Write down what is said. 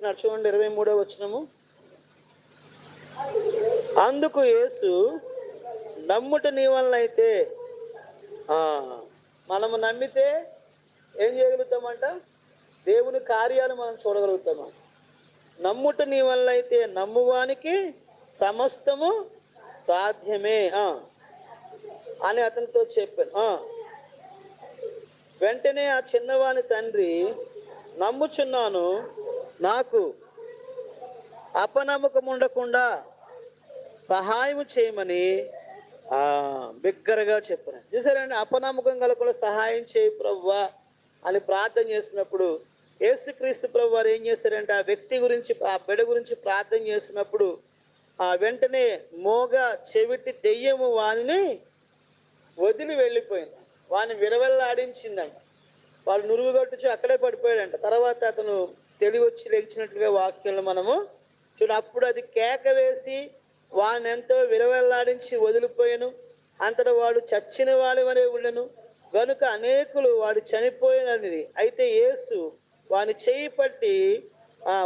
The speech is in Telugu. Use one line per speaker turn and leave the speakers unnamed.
అంటున్నాడు చూడండి, 23వ వచనము. అందుకు యేసు, నమ్ముట నీ వలన అయితే, మనము నమ్మితే ఏం చేయగలుగుతామంట? దేవుని కార్యాలు మనం చూడగలుగుతామా? నమ్ముట నీ వల్ల అయితే నమ్మువానికి సమస్తము సాధ్యమే అని అతనితో చెప్పాను. వెంటనే ఆ చిన్నవాని తండ్రి, నమ్ముచున్నాను, నాకు అపనమ్మకం ఉండకుండా సహాయం చేయమని బిగ్గరగా చెప్పాను. చూసారండి, అపనమ్మకం కలగకుండా సహాయం చేయి ప్రభువా అని ప్రార్థన చేసినప్పుడు యేసుక్రీస్తు ప్రభు వారు ఏం చేశారంటే, ఆ వ్యక్తి గురించి, ఆ బిడ్డ గురించి ప్రార్థన చేసినప్పుడు వెంటనే మోగ చెవిటి దెయ్యము వానిని వదిలి వెళ్ళిపోయింది. వాని విడవెల్లాడించిందంట. వాళ్ళు నురుగుగట్టుచు అక్కడే పడిపోయాడంట. తర్వాత అతను తెలివి వచ్చి లేచినట్లుగా వాక్యంలో మనము చూడ. అప్పుడు అది కేక వేసి వాడిని ఎంతో విడవెల్లాడించి వదిలిపోయాను. అంతటా వాడు చచ్చిన వాడి వలె ఉండెను గనుక అనేకులు వాడు చనిపోయినది. అయితే యేసు వాని చేయి పట్టి